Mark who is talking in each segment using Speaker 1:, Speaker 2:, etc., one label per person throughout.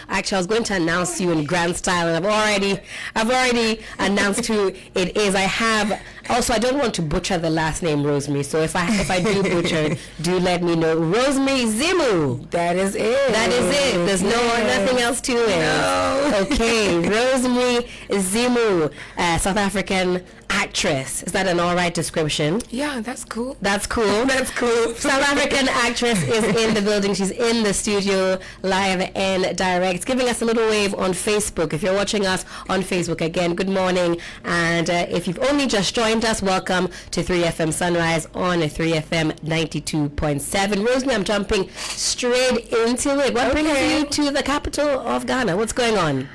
Speaker 1: Actually, I was going to announce you in grand style, and I've already announced who it is. I have also. I don't want to butcher the last name, Rosemary. So if I do butcher it, do let me know. Rosemary Zimu.
Speaker 2: That is it.
Speaker 1: That is it. There's nothing else to it.
Speaker 2: No.
Speaker 1: Okay, Rosemary Zimu, South African actress. Is that an all right description?
Speaker 2: Yeah, that's cool.
Speaker 1: That's cool.
Speaker 2: That's cool.
Speaker 1: South African actress is in the building. She's in the studio, live and direct, giving us a little wave on Facebook. If you're watching us on Facebook, again, good morning. And if you've only just joined us, welcome to 3FM Sunrise on 3FM 92.7. Rosemary, I'm jumping straight into it. What brings you to the capital of Ghana? What's going on?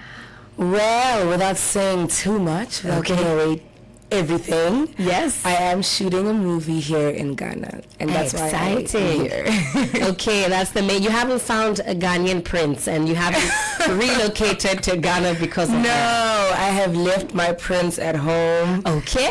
Speaker 2: Well, without saying too much, without giving away everything.
Speaker 1: Yes.
Speaker 2: I am shooting a movie here in Ghana, and that's why I'm here.
Speaker 1: Okay, that's the main. You haven't found a Ghanaian prince, and you haven't relocated to Ghana because of
Speaker 2: No,
Speaker 1: that.
Speaker 2: I have left my prince at home.
Speaker 1: Okay.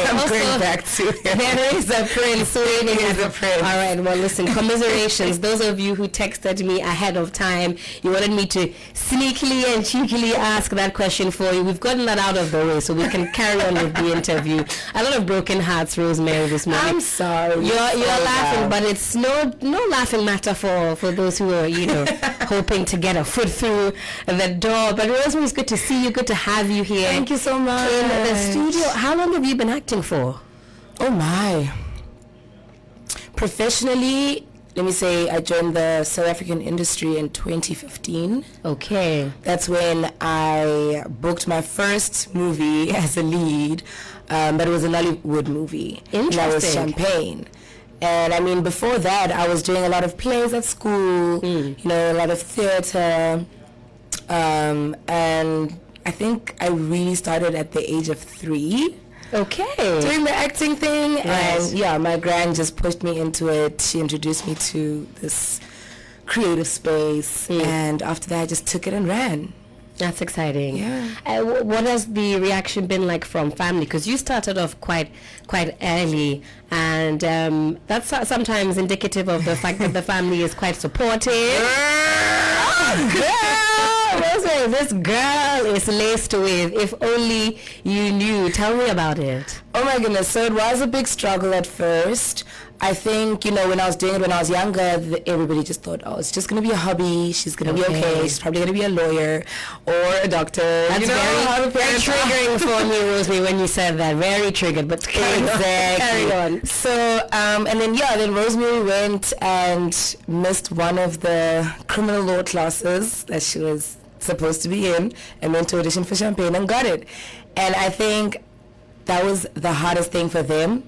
Speaker 2: I'm
Speaker 1: Also,
Speaker 2: going back to him.
Speaker 1: there is a prince waiting.
Speaker 2: There is a prince.
Speaker 1: All right, well, listen, commiserations. Those of you who texted me ahead of time, you wanted me to sneakily and cheekily ask that question for you. We've gotten that out of the way, so we can carry on with the interview. A lot of broken hearts, Rosemary, this morning.
Speaker 2: I'm sorry.
Speaker 1: You're laughing, but it's no laughing matter for those who are, hoping to get a foot through the door. But Rosemary, it's good to see you. Good to have you here.
Speaker 2: Thank you so much.
Speaker 1: In the studio. How long have you been acting for?
Speaker 2: Oh my. Professionally, let me say I joined the South African industry in 2015.
Speaker 1: Okay.
Speaker 2: That's when I booked my first movie as a lead, but it was a Nollywood movie.
Speaker 1: Interesting.
Speaker 2: And that was Champagne. And I mean, before that, I was doing a lot of plays at school, a lot of theater. And I think I really started at the age of 3.
Speaker 1: Okay.
Speaker 2: Doing the acting thing.
Speaker 1: Right.
Speaker 2: And yeah, my gran just pushed me into it. She introduced me to this creative space. And after that, I just took it and ran.
Speaker 1: That's exciting.
Speaker 2: Yeah.
Speaker 1: What has the reaction been like from family? Because you started off quite early, and that's sometimes indicative of the fact that the family is quite supportive. Rosemary, this girl is laced with, if only you knew. Tell me about it.
Speaker 2: Oh my goodness. So it was a big struggle at first. I think, when I was doing it when I was younger, everybody just thought, oh, it's just going to be a hobby. She's going to be okay. She's probably going to be a lawyer or a doctor.
Speaker 1: That's very triggering for me, Rosemary, when you said that. Very triggered, but carry on.
Speaker 2: So, and then Rosemary went and missed one of the criminal law classes that she was supposed to be in, and went to audition for Champagne and got it. And I think that was the hardest thing for them,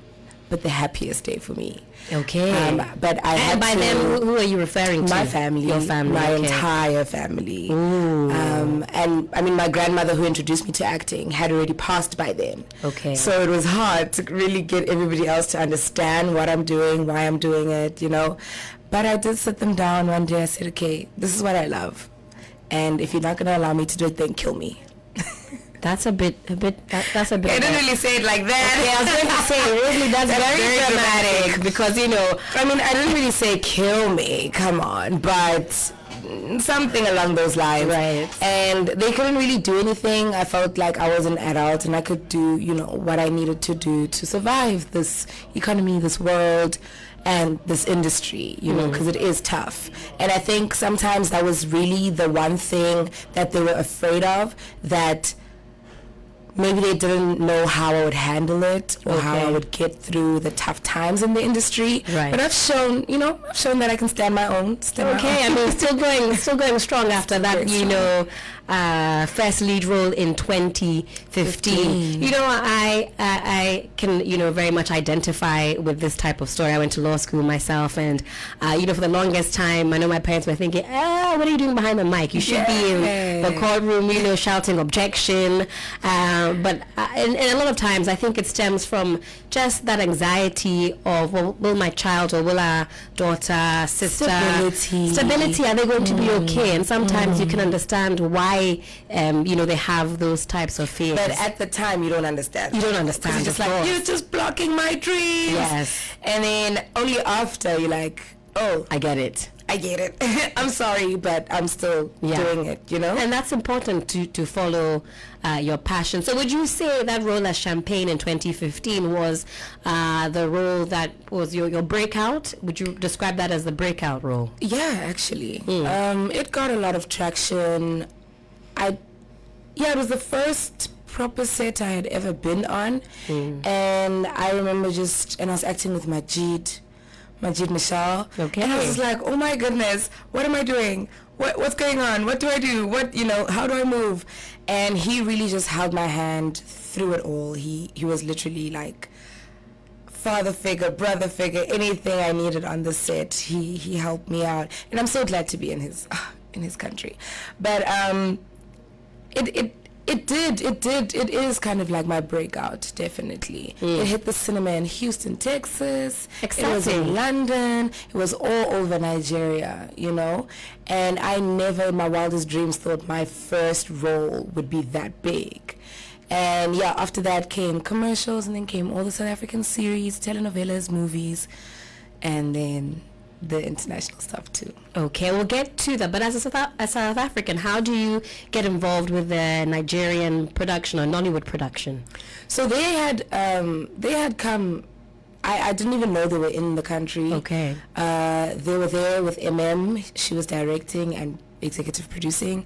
Speaker 2: but the happiest day for me.
Speaker 1: Okay.
Speaker 2: But I had
Speaker 1: by them, who are you referring to?
Speaker 2: My family.
Speaker 1: Your family.
Speaker 2: My entire family.
Speaker 1: Ooh.
Speaker 2: And I mean, my grandmother who introduced me to acting had already passed by then.
Speaker 1: Okay.
Speaker 2: So it was hard to really get everybody else to understand what I'm doing, why I'm doing it, But I did sit them down one day. I said, okay, this is what I love. And if you're not going to allow me to do it, then kill me.
Speaker 1: That's a bit.
Speaker 2: I didn't really say it like that.
Speaker 1: Okay, I was going to say, really, that's very dramatic. Because,
Speaker 2: I mean, I didn't really say kill me, come on, but something along those lines.
Speaker 1: Right.
Speaker 2: And they couldn't really do anything. I felt like I was an adult and I could do, what I needed to do to survive this economy, this world, and this industry, because it is tough. And I think sometimes that was really the one thing that they were afraid of, that maybe they didn't know how I would handle it or how I would get through the tough times in the industry.
Speaker 1: Right.
Speaker 2: But I've shown that I can stand my own.
Speaker 1: I mean, still going strong after that, first lead role in 2015. I can, very much identify with this type of story. I went to law school myself, and, for the longest time, I know my parents were thinking, what are you doing behind the mic? You should be in the courtroom, shouting objection. But a lot of times, I think it stems from just that anxiety of, will my child or will our daughter, sister... Stability. Are they going to be okay? And sometimes you can understand why, they have those types of fears.
Speaker 2: But at the time, you don't understand.
Speaker 1: You don't understand.
Speaker 2: You're just like, you're just blocking my dreams.
Speaker 1: Yes.
Speaker 2: And then only after you're like, oh,
Speaker 1: I get it.
Speaker 2: I get it. I'm sorry, but I'm still doing it, you know?
Speaker 1: And that's important to follow your passion. So would you say that role as Champagne in 2015 was the role that was your breakout? Would you describe that as the breakout role?
Speaker 2: Yeah, actually. It got a lot of traction. It was the first proper set I had ever been on. And I remember and I was acting with Majid Michelle.
Speaker 1: Okay.
Speaker 2: And I was just like, oh my goodness, what am I doing? What's going on? What do I do? How do I move? And he really just held my hand through it all. He was literally like father figure, brother figure, anything I needed on the set. He helped me out. And I'm so glad to be in his country. But it is kind of like my breakout, definitely. It hit the cinema in Houston, Texas.
Speaker 1: Exciting.
Speaker 2: It was in London. It was all over Nigeria, you know. And I never in my wildest dreams thought my first role would be that big. And after that came commercials, and then came all the South African series, telenovelas, movies, and then the international stuff too.
Speaker 1: Okay, we'll get to that. But as a South African, how do you get involved with the Nigerian production or Nollywood production?
Speaker 2: So they had come. I didn't even know they were in the country.
Speaker 1: Okay.
Speaker 2: They were there with She was directing and executive producing.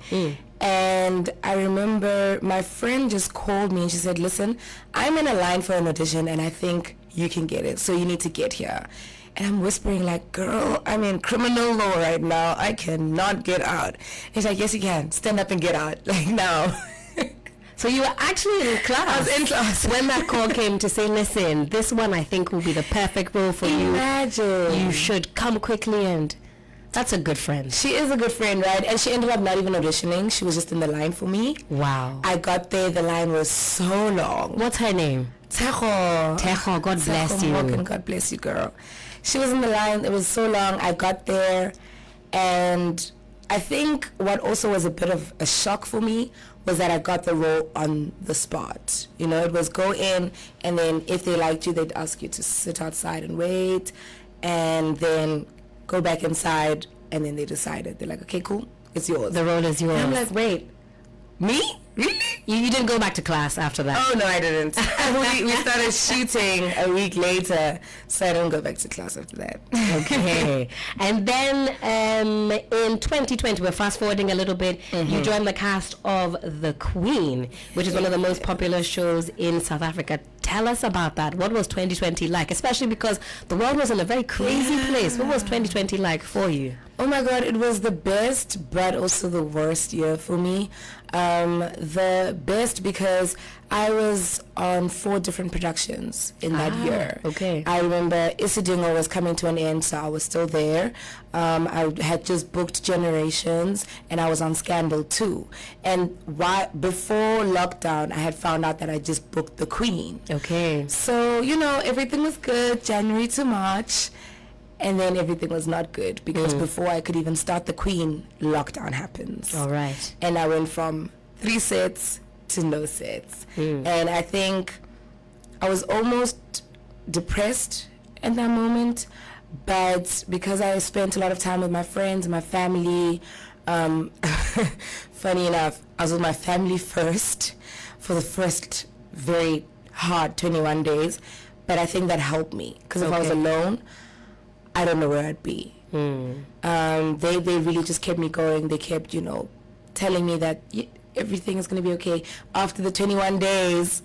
Speaker 2: And I remember my friend just called me and she said, listen, I'm in a line for an audition and I think you can get it. So you need to get here. And I'm whispering like, girl, I'm in criminal law right now. I cannot get out. And she's like, yes, you can. Stand up and get out. Like now.
Speaker 1: So you were actually in class.
Speaker 2: I was in class.
Speaker 1: When that call came to say, listen, this one I think will be the perfect role for you.
Speaker 2: Imagine.
Speaker 1: You should come quickly, and that's a good friend.
Speaker 2: She is a good friend, right? And she ended up not even auditioning. She was just in the line for me.
Speaker 1: Wow.
Speaker 2: I got there. The line was so long.
Speaker 1: What's her name?
Speaker 2: Tejo,
Speaker 1: God bless you.
Speaker 2: Morgan, God bless you, girl. She was in the line. It was so long. I got there, and I think what also was a bit of a shock for me was that I got the role on the spot. You know, it was go in, and then if they liked you, they'd ask you to sit outside and wait, and then go back inside, and then they decided. They're like, okay, cool, it's yours.
Speaker 1: The role is yours.
Speaker 2: And I'm like, wait, me? Really?
Speaker 1: You didn't go back to class after that?
Speaker 2: Oh, no, I didn't. we started shooting a week later, so I didn't go back to class after that.
Speaker 1: Okay. And then in 2020, we're fast forwarding a little bit, you joined the cast of The Queen, which is one of the most popular shows in South Africa. Tell us about that. What was 2020 like? Especially because the world was in a very crazy place. What was 2020 like for you?
Speaker 2: Oh my God, it was the best, but also the worst year for me. The best because I was on 4 different productions in that year.
Speaker 1: Okay.
Speaker 2: I remember Isidingo was coming to an end, so I was still there. I had just booked Generations, and I was on Scandal too. And before lockdown, I had found out that I just booked The Queen.
Speaker 1: Okay.
Speaker 2: So, you know, everything was good, January to March. And then everything was not good because before I could even start The Queen, lockdown happens.
Speaker 1: All right.
Speaker 2: And I went from 3 sets to no sets. And I think I was almost depressed at that moment. But because I spent a lot of time with my friends and my family, funny enough, I was with my family first for the first very hard 21 days. But I think that helped me because if I was alone, I don't know where I'd be. They really just kept me going. They kept, you know, telling me that everything is going to be okay. After the 21 days,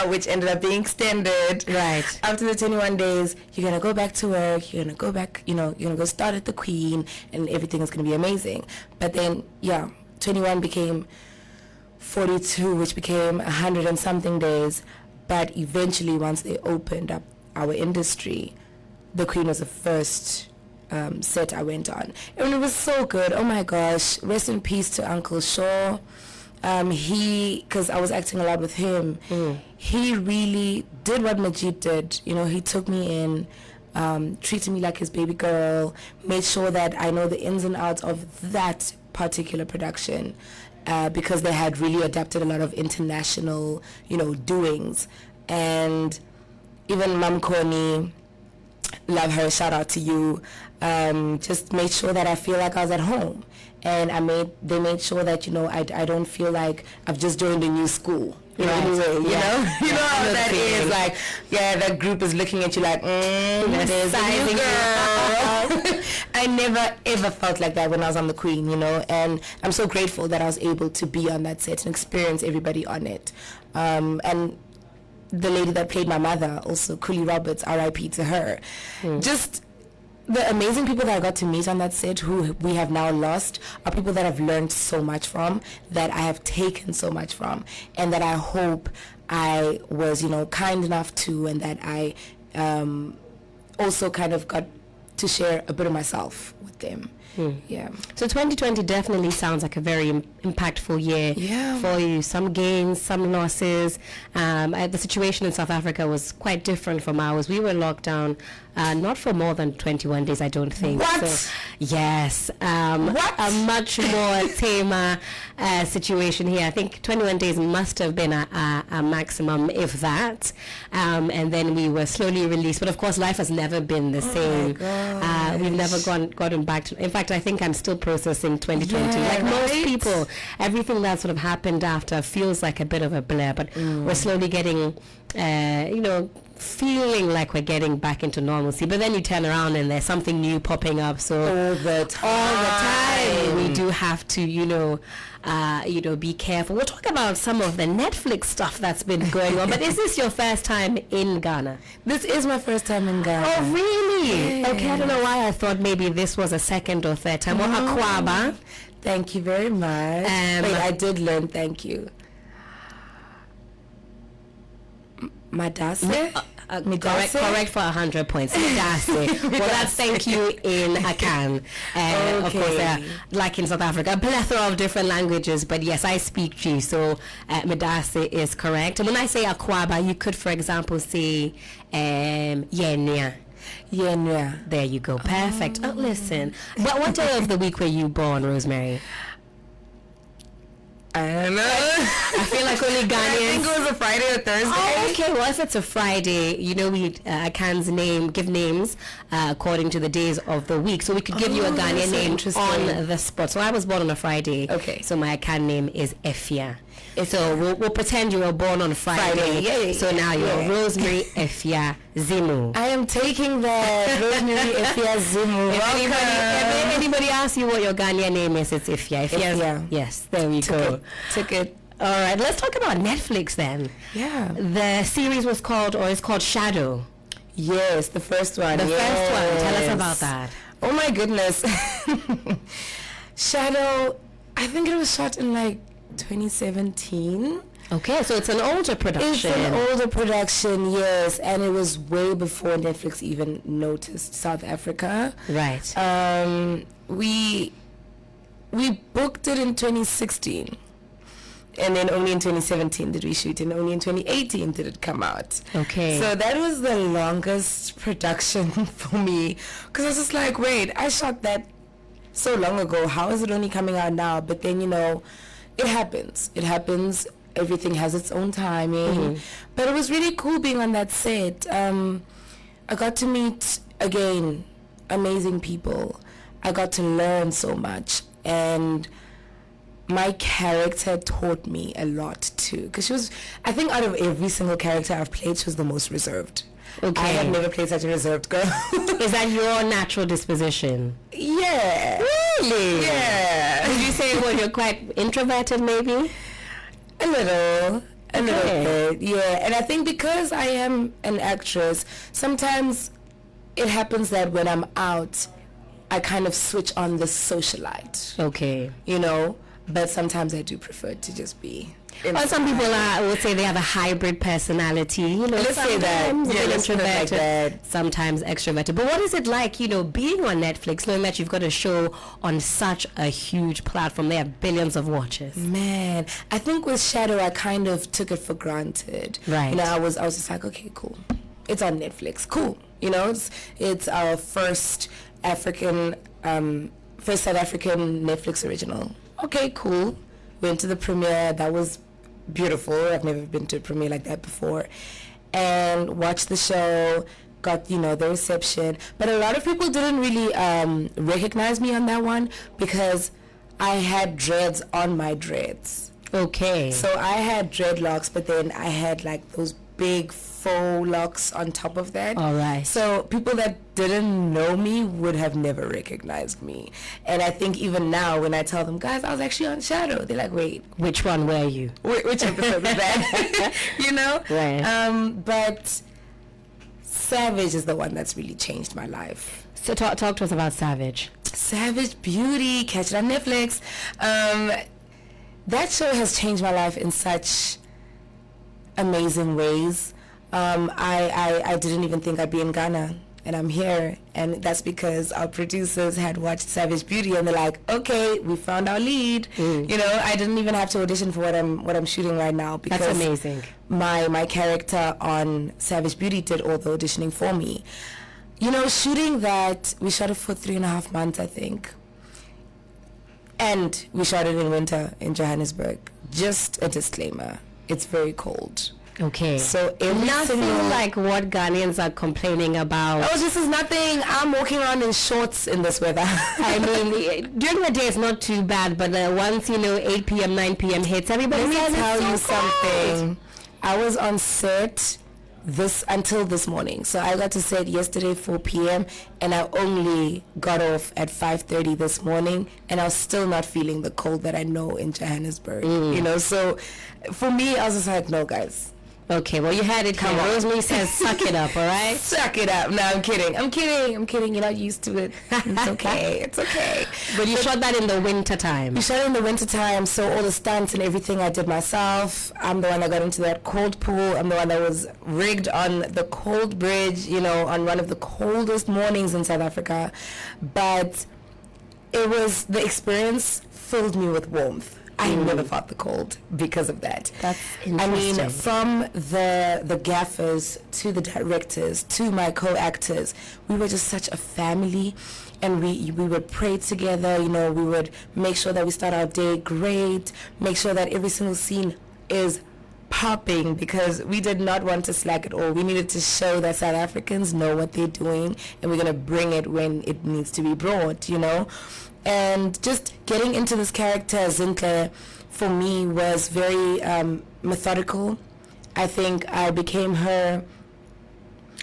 Speaker 2: which ended up being extended.
Speaker 1: Right.
Speaker 2: After the 21 days, you're going to go back to work. You're going to go back, you know, you're going to go start at The Queen, and everything is going to be amazing. But then, 21 became 42, which became 100 and something days. But eventually, once they opened up our industry, The Queen was the first set I went on. And it was so good. Oh my gosh. Rest in peace to Uncle Shaw. Because I was acting a lot with him, he really did what Majid did. You know, he took me in, treated me like his baby girl, made sure that I know the ins and outs of that particular production, because they had really adapted a lot of international, you know, doings. And even Mam Koni, love her, shout out to you, just made sure that I feel like I was at home. And they made sure that, you know, I don't feel like I've just joined a new school. Right. Anyway, you know how that is. Like, that group is looking at you like, there's a new girl. I never ever felt like that when I was on The Queen, you know, and I'm so grateful that I was able to be on that set and experience everybody on it. And the lady that played my mother, also Cooley Roberts, R.I.P. to her. Just the amazing people that I got to meet on that set, who we have now lost, are people that I've learned so much from, that I have taken so much from, and that I hope I was, you know, kind enough to, and that I also kind of got to share a bit of myself with them. Yeah.
Speaker 1: So 2020 definitely sounds like a very impactful year for you. Some gains, some losses. The situation in South Africa was quite different from ours. We were locked down not for more than 21 days, I don't think.
Speaker 2: What?
Speaker 1: So, yes. A much more tamer situation here. I think 21 days must have been a maximum, if that. And then we were slowly released. But of course, life has never been the same. We've never gotten back to... In fact, I think I'm still processing 2020. Like most people, everything that sort of happened after feels like a bit of a blur. But we're slowly getting, you know, feeling like we're getting back into normalcy, but then you turn around and there's something new popping up. So
Speaker 2: all the time
Speaker 1: we do have to, you know, be careful. We'll talk about some of the Netflix stuff that's been going on. But is this your first time in Ghana?
Speaker 2: This is my first time in Ghana.
Speaker 1: Oh, really? Yeah. Okay, I don't know why I thought maybe this was a second or third time. Or Akwaba.
Speaker 2: Thank you very much. Wait, I did learn. Thank you. Madase?
Speaker 1: Correct for 100 points. Madase. Well, that's thank you in Akan. Of course, like in South Africa, a plethora of different languages, but yes, I speak G, so Madase is correct. And when I say Akwaba, you could, for example, say Yenya. There you go. Perfect. Oh, listen. But what day of the week were you born, Rosemary?
Speaker 2: I don't know.
Speaker 1: I feel like only Ghanaians.
Speaker 2: I think it was a Friday or Thursday.
Speaker 1: Oh, okay. Well, if it's a Friday, you know, we Akan's give names according to the days of the week. So we could give you a Ghanaian name on the spot. So I was born on a Friday.
Speaker 2: Okay.
Speaker 1: So my Akan name is Efia. So we'll pretend you were born on Friday. So now you're Rosemary Appiah Zimu.
Speaker 2: I am taking the Rosemary Appiah Zimu.
Speaker 1: If anybody asks you what your Ghanaian name is, it's Appiah.
Speaker 2: Appiah.
Speaker 1: Yes, there we go.
Speaker 2: Took it.
Speaker 1: All right, let's talk about Netflix then.
Speaker 2: Yeah.
Speaker 1: The series is called Shadow.
Speaker 2: Yes, the first one.
Speaker 1: First one. Tell us about that.
Speaker 2: Oh my goodness. Shadow, I think it was shot in like 2017.
Speaker 1: Okay, so it's an older production.
Speaker 2: It's an older production, yes, and it was way before Netflix even noticed South Africa.
Speaker 1: Right.
Speaker 2: We booked it in 2016, and then only in 2017 did we shoot, and only in 2018 did it come out.
Speaker 1: Okay.
Speaker 2: So that was the longest production for me, because I was just like, wait, I shot that so long ago. How is it only coming out now? But then, you know, it happens. Everything has its own timing. But it was really cool being on that set. I got to meet, again, amazing people. I got to learn so much. And my character taught me a lot too. Because she was, I think out of every single character I've played, she was the most reserved.
Speaker 1: Okay.
Speaker 2: I have never played such a reserved girl.
Speaker 1: Is that your natural disposition?
Speaker 2: Yeah.
Speaker 1: Really?
Speaker 2: Yeah.
Speaker 1: Would you say you're quite introverted maybe?
Speaker 2: A little bit, yeah. And I think because I am an actress, sometimes it happens that when I'm out, I kind of switch on the socialite.
Speaker 1: Okay.
Speaker 2: You know, but sometimes I do prefer to just be...
Speaker 1: Or some people would say they have a hybrid personality. You know,
Speaker 2: let's say that. Yeah, let's put it like that.
Speaker 1: Sometimes extroverted. But what is it like, you know, being on Netflix, knowing that you've got a show on such a huge platform? There are billions of watchers.
Speaker 2: Man, I think with Shadow, I kind of took it for granted.
Speaker 1: Right.
Speaker 2: You know, I was just like, okay, cool. It's on Netflix. Cool. You know, it's our first South African Netflix original. Okay, cool. Went to the premiere. That was beautiful. I've never been to a premiere like that before. And watched the show. got, the reception. But a lot of people didn't really recognize me on that one because I had dreads on my dreads.
Speaker 1: Okay.
Speaker 2: So I had dreadlocks, but then I had like those big faux locks on top of that.
Speaker 1: All right.
Speaker 2: So people that didn't know me would have never recognized me. And I think even now when I tell them, guys, I was actually on Shadow, they're like, wait,
Speaker 1: which one were you?
Speaker 2: Which episode was that?
Speaker 1: Right.
Speaker 2: But Savage is the one that's really changed my life.
Speaker 1: So talk to us about Savage.
Speaker 2: Savage Beauty, catch it on Netflix. That show has changed my life in such amazing ways. I didn't even think I'd be in Ghana, and I'm here, and that's because our producers had watched Savage Beauty, and they're like, okay, we found our lead. I didn't even have to audition for what I'm shooting right now, because
Speaker 1: that's amazing.
Speaker 2: My character on Savage Beauty did all the auditioning for me. Shooting that, we shot it for 3.5 months, I think. And we shot it in winter in Johannesburg. Just a disclaimer, it's very cold.
Speaker 1: Okay.
Speaker 2: So
Speaker 1: nothing like what Ghanaians are complaining about.
Speaker 2: Oh, this is nothing. I'm walking around in shorts in this weather.
Speaker 1: I mean, during the day it's not too bad, but once 8 p.m., 9 p.m. hits, everybody
Speaker 2: says
Speaker 1: tell you something.
Speaker 2: I was on set until this morning. So I got to set yesterday 4 p.m. and I only got off at 5:30 this morning, and I was still not feeling the cold that I know in Johannesburg. So for me, I was just like, no, guys.
Speaker 1: Okay, well, you had it. Come on. Rosemary says, suck it up, all right?
Speaker 2: Suck it up. No, I'm kidding. You're not used to it. It's okay. It's okay.
Speaker 1: But you shot that in the winter time.
Speaker 2: You shot it in the winter time, so all the stunts and everything I did myself. I'm the one that got into that cold pool. I'm the one that was rigged on the cold bridge, on one of the coldest mornings in South Africa. But the experience filled me with warmth. I never fought the cold because of that.
Speaker 1: That's interesting.
Speaker 2: I mean, from the gaffers to the directors to my co-actors, we were just such a family, and we would pray together. We would make sure that we start our day great, make sure that every single scene is popping, because we did not want to slack at all. We needed to show that South Africans know what they're doing, and we're going to bring it when it needs to be brought, And just getting into this character, Zintle, for me was very methodical. I think I became her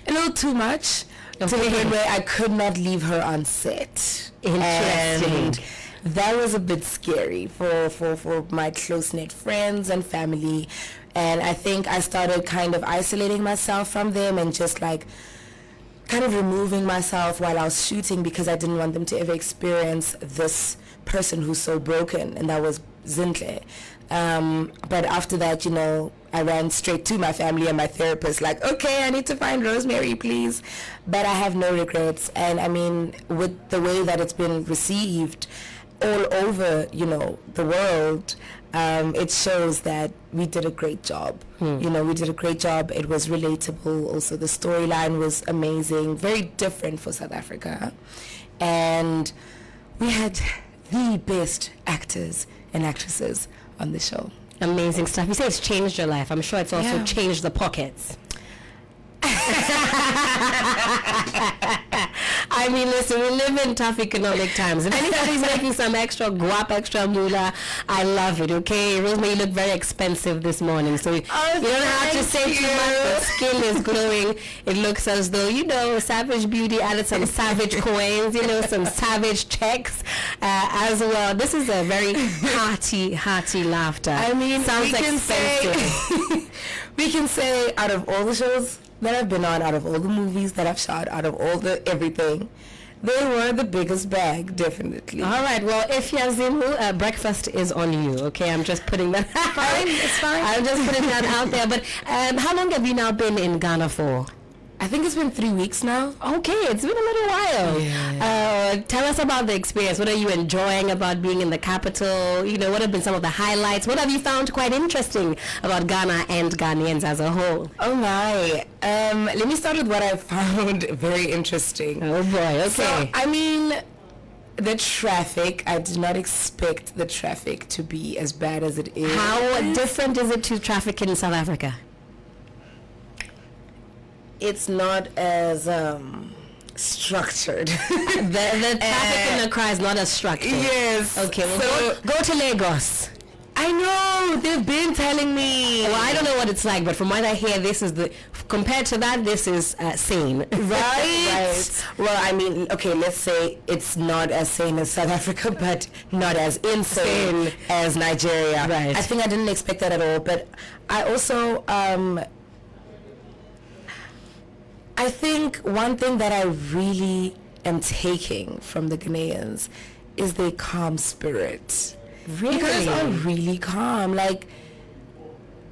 Speaker 2: a little too much, to the point where I could not leave her on set.
Speaker 1: Interesting.
Speaker 2: And that was a bit scary for my close-knit friends and family. And I think I started kind of isolating myself from them and just kind of removing myself while I was shooting, because I didn't want them to ever experience this person who's so broken, and that was Zintle. But after that, I ran straight to my family and my therapist, like, okay, I need to find Rosemary, please. But I have no regrets. And I mean, with the way that it's been received all over, the world, it shows that we did a great job. We did a great job. It was relatable. Also, the storyline was amazing, very different for South Africa. And we had the best actors and actresses on the show.
Speaker 1: Amazing stuff. You say it's changed your life. I'm sure it's also changed the pockets. I mean, listen, we live in tough economic times. If anybody's making some extra guap, extra moolah, I love it, okay? Rosemary, you look very expensive this morning, so you don't have to say too much. The skin is glowing. It looks as though, Savage Beauty added some savage coins, some savage checks as well. This is a very hearty laughter.
Speaker 2: I mean,
Speaker 1: sounds expensive.
Speaker 2: We can say out of all the shows that I've been on, out of all the movies that I've shot, out of all the everything, they were the biggest bag, definitely.
Speaker 1: All right, well, Appiah Zimu, breakfast is on you, okay? I'm just putting that
Speaker 2: It's fine.
Speaker 1: I'm just putting that out there. But how long have you now been in Ghana for?
Speaker 2: I think it's been 3 weeks now.
Speaker 1: Okay, it's been a little while.
Speaker 2: Yeah.
Speaker 1: Tell us about the experience. What are you enjoying about being in the capital? What have been some of the highlights? What have you found quite interesting about Ghana and Ghanaians as a whole?
Speaker 2: Oh my. Let me start with what I found very interesting.
Speaker 1: Oh boy, okay.
Speaker 2: So, I mean, the traffic, I did not expect the traffic to be as bad as it is.
Speaker 1: How different is it to traffic in South Africa?
Speaker 2: it's not as structured.
Speaker 1: The traffic in Accra is not as structured.
Speaker 2: Yes.
Speaker 1: Okay, well,
Speaker 2: So-
Speaker 1: go to Lagos.
Speaker 2: I know, they've been telling me.
Speaker 1: Well, I don't know what it's like, but from what I hear, this is compared to that, this is sane.
Speaker 2: Right?
Speaker 1: Right.
Speaker 2: Well, I mean, okay, let's say it's not as sane as South Africa, but not as insane as Nigeria.
Speaker 1: Right.
Speaker 2: I think I didn't expect that at all, but I also, I think one thing that I really am taking from the Ghanaians is their calm spirit.
Speaker 1: Really?
Speaker 2: You guys are really calm. Like,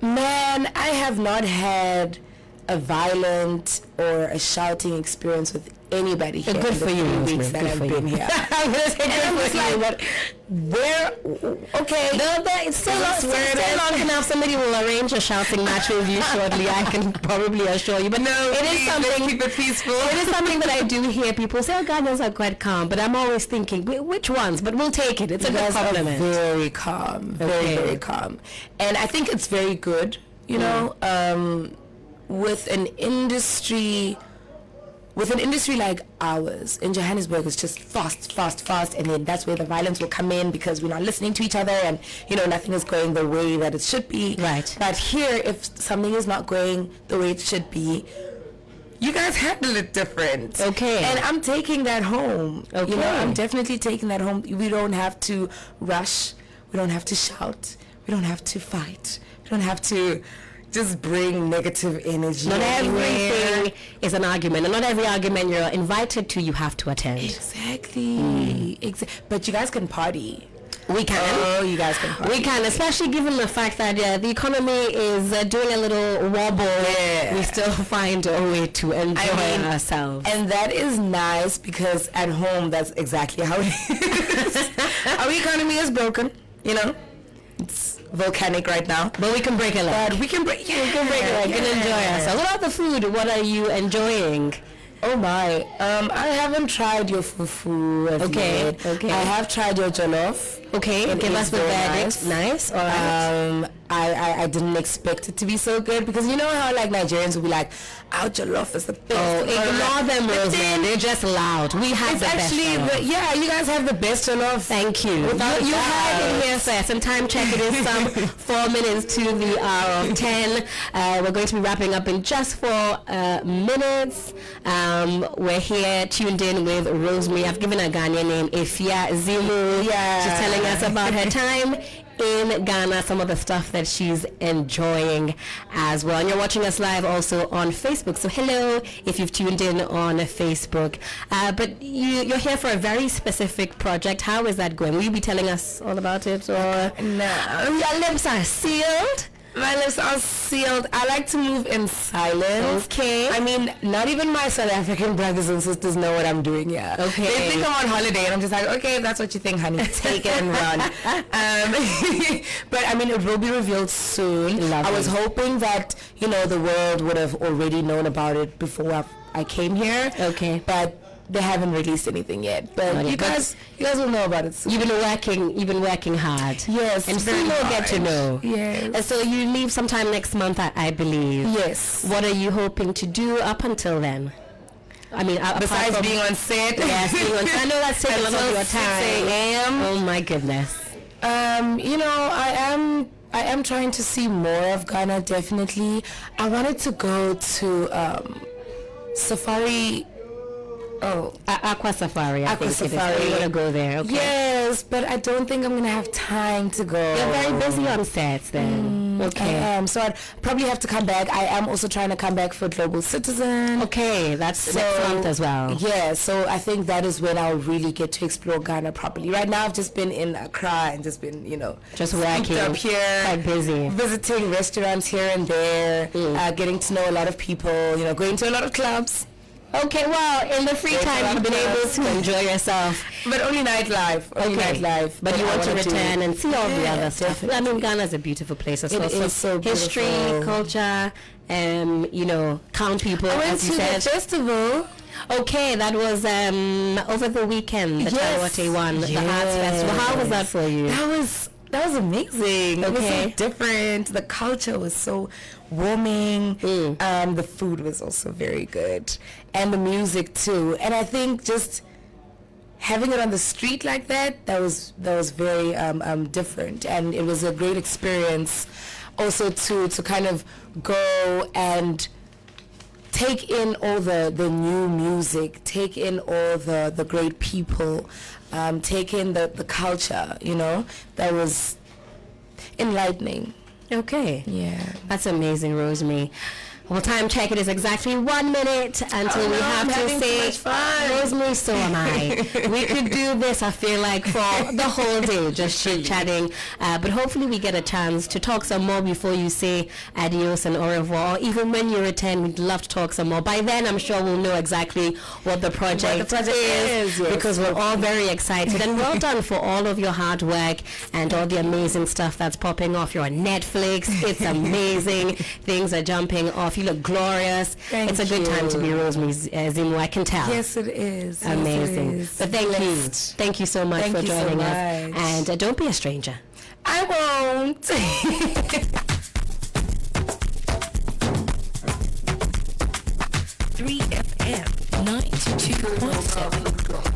Speaker 2: man, I have not had a violent or a shouting experience with anybody here.
Speaker 1: Good
Speaker 2: in
Speaker 1: for
Speaker 2: the
Speaker 1: you,
Speaker 2: 3
Speaker 1: Rosemary.
Speaker 2: weeks that
Speaker 1: Good
Speaker 2: I've
Speaker 1: for
Speaker 2: been
Speaker 1: you.
Speaker 2: here.
Speaker 1: I'm gonna say
Speaker 2: And I'm
Speaker 1: good
Speaker 2: just
Speaker 1: for
Speaker 2: like,
Speaker 1: you,
Speaker 2: but where? Okay.
Speaker 1: it's still long enough. Somebody will arrange a shouting match with you shortly. I can probably assure you. But
Speaker 2: No,
Speaker 1: it is something.
Speaker 2: keep it peaceful.
Speaker 1: It is something that I do hear people say, "Oh, Ghanaians are quite calm," but I'm always thinking, which ones? But we'll take it. It's a
Speaker 2: You
Speaker 1: good
Speaker 2: guys are
Speaker 1: compliment.
Speaker 2: very calm, very
Speaker 1: Okay.
Speaker 2: very calm, and I think it's very good. You know, with an industry like ours in Johannesburg, it's just fast, and then that's where the violence will come in because we're not listening to each other, and you know nothing is going the way that it should be.
Speaker 1: Right.
Speaker 2: But here, if something is not going the way it should be, you guys handle it different.
Speaker 1: Okay.
Speaker 2: And I'm taking that home.
Speaker 1: Okay.
Speaker 2: You know, I'm definitely taking that home. We don't have to rush. We don't have to shout. We don't have to fight. We don't have to just bring negative energy.
Speaker 1: Not
Speaker 2: everywhere.
Speaker 1: everything is an argument, and not every argument you're invited to, you have to attend.
Speaker 2: Exactly. But you guys can party.
Speaker 1: We can.
Speaker 2: Oh, you guys can party.
Speaker 1: We can, especially given the fact that the economy is doing a little wobble.
Speaker 2: Yeah.
Speaker 1: We still find a way to enjoy ourselves.
Speaker 2: And that is nice because at home, that's exactly how it is. Our economy is broken, you know. It's volcanic right now.
Speaker 1: But we can break a leg.
Speaker 2: But we can break. Yeah,
Speaker 1: We can break a leg. We can enjoy ourselves. What about the food? What are you enjoying?
Speaker 2: Oh my! I haven't tried your fufu.
Speaker 1: Okay, okay.
Speaker 2: I have tried your jollof.
Speaker 1: Okay,
Speaker 2: It
Speaker 1: give
Speaker 2: is
Speaker 1: us the
Speaker 2: very
Speaker 1: verdict. Nice. All right.
Speaker 2: I didn't expect it to be so good because you know how like Nigerians will be like, our jollof is the best.
Speaker 1: Oh, ignore them,
Speaker 2: But
Speaker 1: Rosemary.
Speaker 2: then
Speaker 1: They're just loud. We have
Speaker 2: it's
Speaker 1: the best
Speaker 2: actually
Speaker 1: jollof.
Speaker 2: you guys have the best jollof.
Speaker 1: Thank you.
Speaker 2: Without
Speaker 1: You
Speaker 2: a
Speaker 1: heard
Speaker 2: doubt.
Speaker 1: it here first. And time check, it is some 4 minutes to the hour of 10. We're going to be wrapping up in just 4 minutes. We're here tuned in with Rosemary. I've given her Ghanaian name, Appiah Zimu.
Speaker 2: Yeah.
Speaker 1: She's telling us about her time in Ghana, some of the stuff that she's enjoying as well. And you're watching us live also on Facebook. So hello if you've tuned in on Facebook. But you're here for a very specific project. How is that going? Will you be telling us all about it? Or
Speaker 2: No.
Speaker 1: your lips are sealed?
Speaker 2: My lips are sealed. I like to move in silence.
Speaker 1: Okay.
Speaker 2: I mean, not even my South African brothers and sisters know what I'm doing here.
Speaker 1: Okay.
Speaker 2: They think I'm on holiday, and I'm just like, okay, if that's what you think, honey. Take it and run. But I mean, it will be revealed soon.
Speaker 1: Lovely.
Speaker 2: I was hoping that the world would have already known about it before I came here.
Speaker 1: Okay.
Speaker 2: But they haven't released anything yet. But
Speaker 1: Not
Speaker 2: you
Speaker 1: yet.
Speaker 2: guys will know about it soon.
Speaker 1: You've been working hard.
Speaker 2: Yes,
Speaker 1: And
Speaker 2: very
Speaker 1: soon we'll get to
Speaker 2: hard.
Speaker 1: know.
Speaker 2: Yes.
Speaker 1: And so you leave sometime next month, I believe.
Speaker 2: Yes.
Speaker 1: What are you hoping to do up until then? I mean, apart
Speaker 2: Besides
Speaker 1: from
Speaker 2: being on set.
Speaker 1: yes, being on set. I know that's taking a lot of
Speaker 2: Until
Speaker 1: your
Speaker 2: 6
Speaker 1: time.
Speaker 2: a.m.
Speaker 1: Oh my goodness.
Speaker 2: I am trying to see more of Ghana, definitely. I wanted to go to Safari. Oh,
Speaker 1: Aqua Safari. I
Speaker 2: Aqua
Speaker 1: think
Speaker 2: Safari.
Speaker 1: It is. You want to go there? Okay.
Speaker 2: yes, but I don't think I'm going to have time to go.
Speaker 1: You're very busy on sets then.
Speaker 2: I
Speaker 1: Okay.
Speaker 2: am, so I'd probably have to come back. I am also trying to come back for Global Citizen.
Speaker 1: Okay, that's next month as well.
Speaker 2: Yeah, so I think that is when I'll really get to explore Ghana properly. Right now, I've just been in Accra and just been,
Speaker 1: Just
Speaker 2: scooped
Speaker 1: working.
Speaker 2: up here,
Speaker 1: Quite busy.
Speaker 2: visiting restaurants here and there, getting to know a lot of people, going to a lot of clubs.
Speaker 1: Okay, well, in the free time you've been able to enjoy yourself.
Speaker 2: But only nightlife. Only nightlife.
Speaker 1: But you
Speaker 2: I
Speaker 1: want to
Speaker 2: wanna do-
Speaker 1: return and see all the
Speaker 2: Yeah,
Speaker 1: other stuff. I mean, Ghana is a beautiful place as
Speaker 2: It
Speaker 1: well.
Speaker 2: is so
Speaker 1: history,
Speaker 2: beautiful.
Speaker 1: culture, count people,
Speaker 2: I went
Speaker 1: as you
Speaker 2: to
Speaker 1: said.
Speaker 2: the festival.
Speaker 1: Okay, that was over the weekend, the
Speaker 2: Yes.
Speaker 1: Taiwate one, the arts
Speaker 2: Yes.
Speaker 1: festival. How was that for you?
Speaker 2: That That was amazing. It was so
Speaker 1: Okay.
Speaker 2: different. The culture was so warming. The food was also very good, and the music too. And I think just having it on the street like that was very different, and it was a great experience. Also to kind of go and take in all the new music, take in all the great people, take in the culture, you know, that was enlightening.
Speaker 1: Okay.
Speaker 2: Yeah.
Speaker 1: That's amazing, Rosemary. Well, time check, it is exactly 1 minute until we have to say, Rosemary, so am I. We could do this, I feel like, for the whole day, just chit-chatting. But hopefully we get a chance to talk some more before you say adios and au revoir. Or even when you return, we'd love to talk some more. By then, I'm sure we'll know exactly what the project is,
Speaker 2: yes.
Speaker 1: because we're all very excited. And well done for all of your hard work and all the amazing stuff that's popping off. You're on Netflix. It's amazing. Things are jumping off. You look glorious.
Speaker 2: Thank
Speaker 1: it's a good time to be Rosemary Zimu, I can tell.
Speaker 2: Yes, it is.
Speaker 1: Amazing.
Speaker 2: Yes, it is.
Speaker 1: But thank you. Thank you so much for joining us. And don't be a stranger.
Speaker 2: I won't.
Speaker 3: 3FM 92.7.